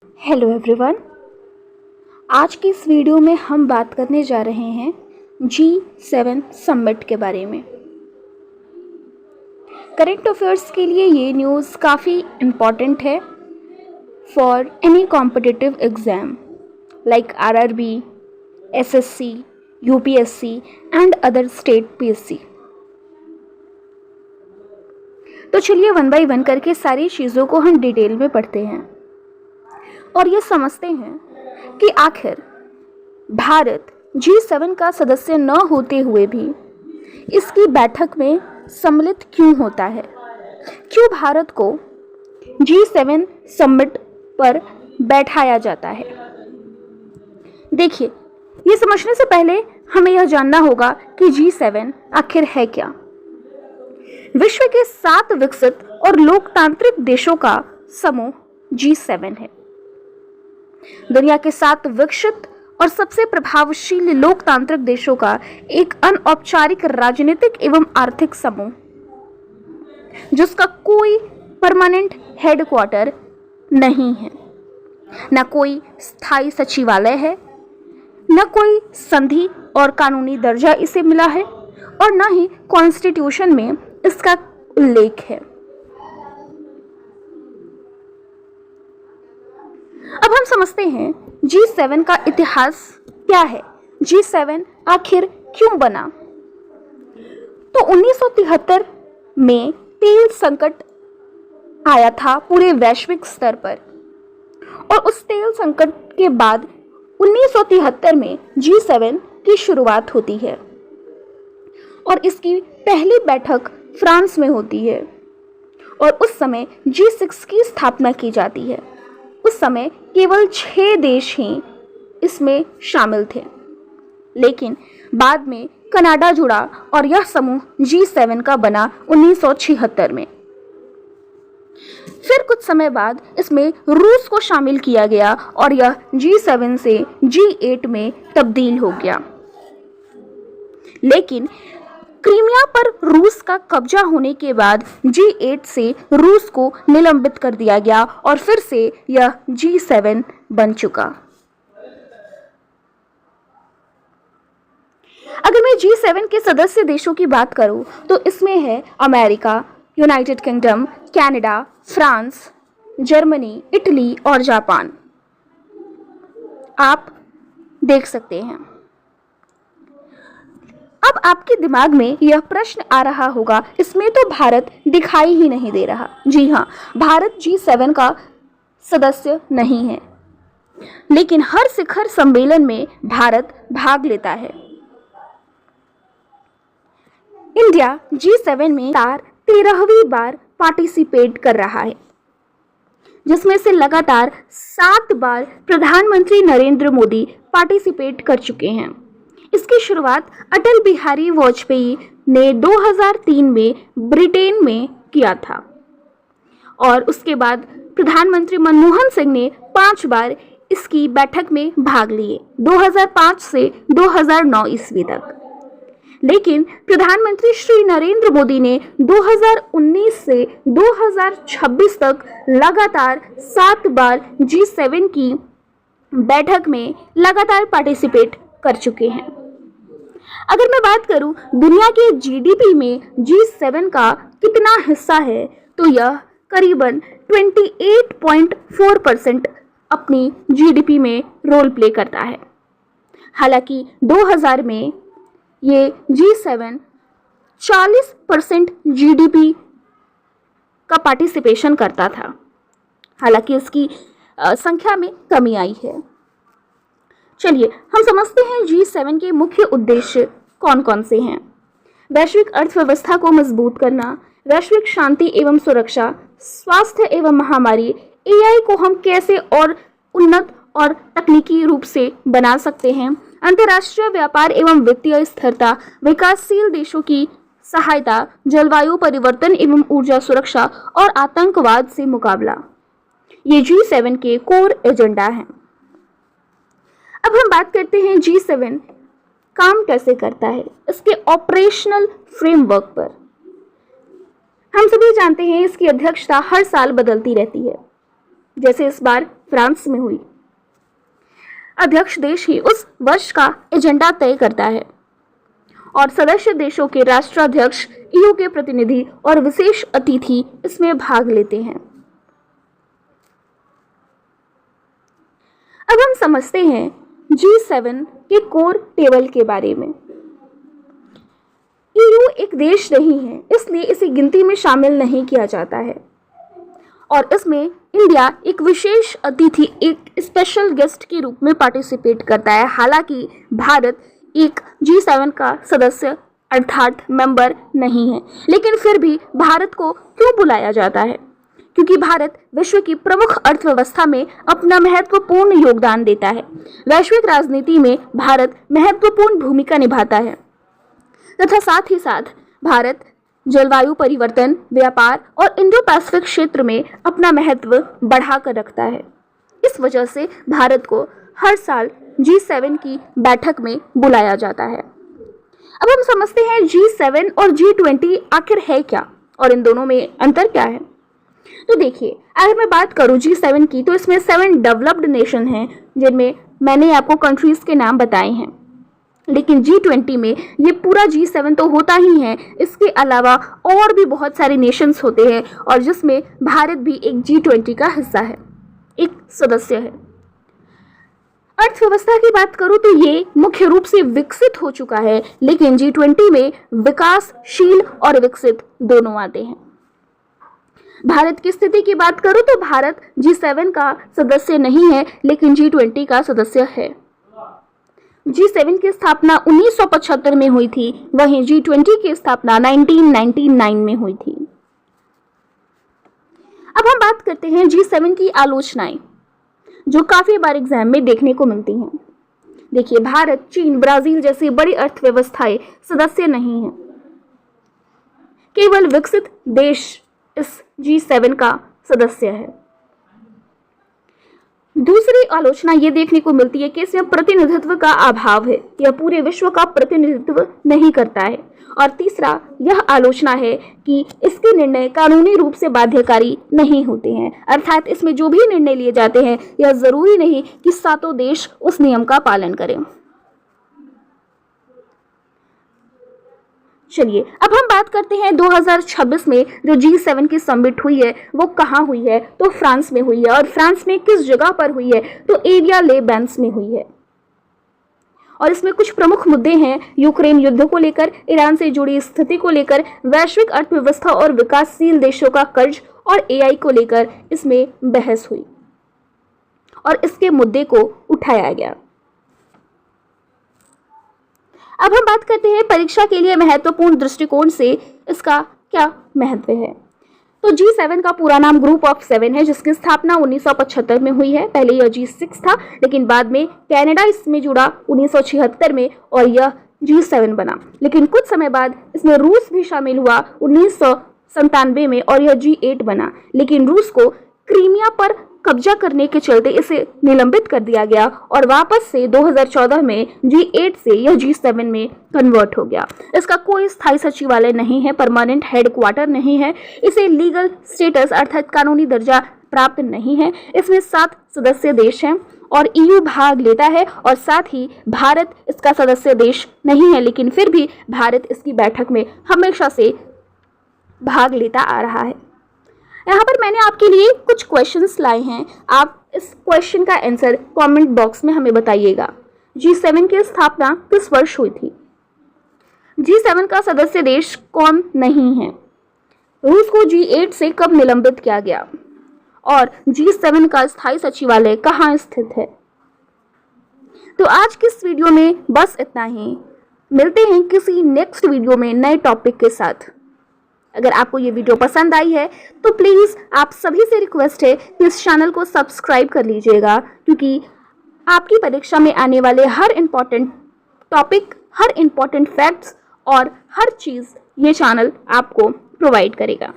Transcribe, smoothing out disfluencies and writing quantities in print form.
Hello everyone. आज की इस वीडियो में हम बात करने जा रहे हैं G7 समिट के बारे में। करंट अफेयर्स के लिए ये न्यूज़ काफ़ी इम्पॉर्टेंट है for any competitive exam like RRB, SSC, UPSC and other state PSC। तो चलिए वन बाय वन करके सारी चीज़ों को हम डिटेल में पढ़ते हैं और ये समझते हैं कि आखिर भारत G7 का सदस्य न होते हुए भी इसकी बैठक में सम्मिलित क्यों होता है, क्यों भारत को G7 समिट पर बैठाया जाता है। देखिए, ये समझने से पहले हमें यह जानना होगा कि G7 आखिर है क्या। विश्व के 7 विकसित और लोकतांत्रिक देशों का समूह G7 है। दुनिया के 7 विकसित और सबसे प्रभावशील लोकतांत्रिक देशों का एक अनौपचारिक राजनीतिक एवं आर्थिक समूह, जिसका कोई परमानेंट हेडक्वार्टर नहीं है, न कोई स्थायी सचिवालय है, न कोई संधि और कानूनी दर्जा इसे मिला है और न ही कॉन्स्टिट्यूशन में इसका उल्लेख है। अब हम समझते हैं G7 का इतिहास क्या है, G7 आखिर क्यों बना। तो 1973 में तेल संकट आया था पूरे वैश्विक स्तर पर और उस तेल संकट के बाद 1973 में G7 की शुरुआत होती है और इसकी पहली बैठक फ्रांस में होती है और उस समय G6 की स्थापना की जाती है। उस समय केवल 6 देश ही इसमें शामिल थे, लेकिन बाद में कनाडा जुड़ा और यह समूह G7 का बना 1976 में। फिर कुछ समय बाद इसमें रूस को शामिल किया गया और यह G7 से G8 में तब्दील हो गया। लेकिन क्रीमिया पर रूस का कब्जा होने के बाद G8 से रूस को निलंबित कर दिया गया और फिर से यह G7 बन चुका। अगर मैं G7 के सदस्य देशों की बात करूं तो इसमें है America, United kingdom, Canada, France, Germany, Italy और जापान। आप देख सकते हैं। अब आपके दिमाग में यह प्रश्न आ रहा होगा, इसमें तो भारत दिखाई ही नहीं दे रहा। जी हाँ, भारत G7 का सदस्य नहीं है, लेकिन हर शिखर सम्मेलन में भारत भाग लेता है। इंडिया G7 में 13वीं बार पार्टिसिपेट कर रहा है, जिसमें से लगातार 7 बार प्रधानमंत्री नरेंद्र मोदी पार्टिसिपेट कर चुके हैं। इसकी शुरुआत अटल बिहारी वाजपेयी ने 2003 में ब्रिटेन में किया था और उसके बाद प्रधानमंत्री मनमोहन सिंह ने 5 बार इसकी बैठक में भाग लिए, 2005 से 2009 ईस्वी तक। लेकिन प्रधानमंत्री श्री नरेंद्र मोदी ने 2019 से 2026 तक लगातार 7 बार G7 की बैठक में लगातार पार्टिसिपेट कर चुके हैं। अगर मैं बात करूं दुनिया के GDP में G7 का कितना हिस्सा है, तो यह करीबन 28.4% अपनी GDP में रोल प्ले करता है। हालांकि 2000 में ये G7 40% GDP का पार्टिसिपेशन करता था। हालांकि इसकी संख्या में कमी आई है। चलिए हम समझते हैं G7 के मुख्य उद्देश्य कौन कौन से हैं। वैश्विक अर्थव्यवस्था को मजबूत करना, वैश्विक शांति एवं सुरक्षा, स्वास्थ्य एवं महामारी, AI को हम कैसे और उन्नत और तकनीकी रूप से बना सकते हैं, अंतर्राष्ट्रीय व्यापार एवं वित्तीय स्थिरता, विकासशील देशों की सहायता, जलवायु परिवर्तन एवं ऊर्जा सुरक्षा और आतंकवाद से मुकाबला, ये G7 के कोर एजेंडा हैं। अब हम बात करते हैं G7 काम कैसे करता है, इसके ऑपरेशनल फ्रेमवर्क पर। हम सभी जानते हैं इसकी अध्यक्षता हर साल बदलती रहती है। जैसे इस बार फ्रांस में हुई। अध्यक्ष देश ही उस वर्ष का एजेंडा तय करता है और सदस्य देशों के राष्ट्राध्यक्ष, ईयू के प्रतिनिधि और विशेष अतिथि इसमें भाग लेते हैं। अब हम समझते हैं G7 के कोर टेबल के बारे में। ईयू एक देश नहीं है, इसलिए इसे गिनती में शामिल नहीं किया जाता है और इसमें इंडिया एक विशेष अतिथि, एक स्पेशल गेस्ट के रूप में पार्टिसिपेट करता है। हालांकि भारत एक G7 का सदस्य अर्थात मेंबर नहीं है, लेकिन फिर भी भारत को क्यों बुलाया जाता है? क्योंकि भारत विश्व की प्रमुख अर्थव्यवस्था में अपना महत्वपूर्ण योगदान देता है। वैश्विक राजनीति में भारत महत्वपूर्ण भूमिका निभाता है तथा साथ ही साथ भारत जलवायु परिवर्तन, व्यापार और इंडो पैसिफिक क्षेत्र में अपना महत्व बढ़ाकर रखता है। इस वजह से भारत को हर साल G7 की बैठक में बुलाया जाता है। अब हम समझते हैं G7 और G20 आखिर है क्या और इन दोनों में अंतर क्या है। तो देखिए, अगर मैं बात करूं G7 की, तो इसमें 7 डेवलप्ड नेशन हैं, जिनमें मैंने आपको कंट्रीज के नाम बताए हैं। लेकिन G20 में ये पूरा G7 तो होता ही है, इसके अलावा और भी बहुत सारे नेशंस होते हैं और जिसमें भारत भी एक G20 का हिस्सा है, एक सदस्य है। अर्थव्यवस्था की बात करूं तो ये मुख्य रूप से विकसित हो चुका है, लेकिन G20 में विकासशील और विकसित दोनों आते हैं। भारत की स्थिति की बात करूं तो भारत G7 का सदस्य नहीं है, लेकिन G20 का सदस्य है। G7 की स्थापना 1975 में हुई थी, वहीं G20 की स्थापना 1999 में हुई थी। अब हम बात करते हैं G7 की आलोचनाएं, जो काफी बार एग्जाम में देखने को मिलती हैं। देखिए, भारत, चीन, ब्राजील जैसी बड़ी अर्थव्यवस्थाएं सदस्य नहीं हैं। केवल विकसित देश इस G7 का सदस्य है। दूसरी आलोचना ये देखने को मिलती है कि इसमें प्रतिनिधित्व का अभाव है, यह पूरे विश्व का प्रतिनिधित्व नहीं करता है। और तीसरा यह आलोचना है कि इसके निर्णय कानूनी रूप से बाध्यकारी नहीं होते हैं, अर्थात इसमें जो भी निर्णय लिए जाते हैं यह जरूरी नहीं कि सातों देश उस नियम का पालन करें। चलिए, अब हम बात करते हैं 2026 में जो G7 की समिट हुई है वो कहाँ हुई है, तो फ्रांस में हुई है। और फ्रांस में किस जगह पर हुई है, तो एविया ले बैन्स में हुई है। और इसमें कुछ प्रमुख मुद्दे हैं, यूक्रेन युद्ध को लेकर, ईरान से जुड़ी स्थिति को लेकर, वैश्विक अर्थव्यवस्था और विकासशील देशों का कर्ज और AI को लेकर इसमें बहस हुई और इसके मुद्दे को उठाया गया। अब हम बात करते हैं परीक्षा के लिए महत्वपूर्ण दृष्टिकोण से इसका क्या महत्व है। तो G7 का पूरा नाम ग्रुप ऑफ 7 है, जिसकी स्थापना 1975 में हुई है। पहले यह G6 था, लेकिन बाद में कनाडा इसमें जुड़ा 1976 में और यह G7 बना। लेकिन कुछ समय बाद इसमें रूस भी शामिल हुआ 1997 में और यह G8 बना। लेकिन रूस को क्रीमिया पर कब्जा करने के चलते इसे निलंबित कर दिया गया और वापस से 2014 में G8 से यह G7 में कन्वर्ट हो गया। इसका कोई स्थायी सचिवालय नहीं है, परमानेंट हेडक्वार्टर नहीं है, इसे लीगल स्टेटस अर्थात कानूनी दर्जा प्राप्त नहीं है। इसमें 7 सदस्य देश हैं और EU भाग लेता है और साथ ही भारत इसका सदस्य देश नहीं है, लेकिन फिर भी भारत इसकी बैठक में हमेशा से भाग लेता आ रहा है। यहाँ पर मैंने आपके लिए कुछ क्वेश्चंस लाए हैं, आप इस क्वेश्चन का आंसर कमेंट बॉक्स में हमें बताइएगा। G7 की स्थापना किस वर्ष हुई थी? G7 का सदस्य देश कौन नहीं है? रूस को G8 से कब निलंबित किया गया? और G7 का स्थायी सचिवालय कहाँ स्थित है? तो आज की इस वीडियो में बस इतना ही। मिलते हैं किसी नेक्स्ट वीडियो में नए टॉपिक के साथ। अगर आपको ये वीडियो पसंद आई है तो प्लीज़ आप सभी से रिक्वेस्ट है कि इस चैनल को सब्सक्राइब कर लीजिएगा, क्योंकि आपकी परीक्षा में आने वाले हर इम्पॉर्टेंट टॉपिक, हर इम्पॉर्टेंट फैक्ट्स और हर चीज़ ये चैनल आपको प्रोवाइड करेगा।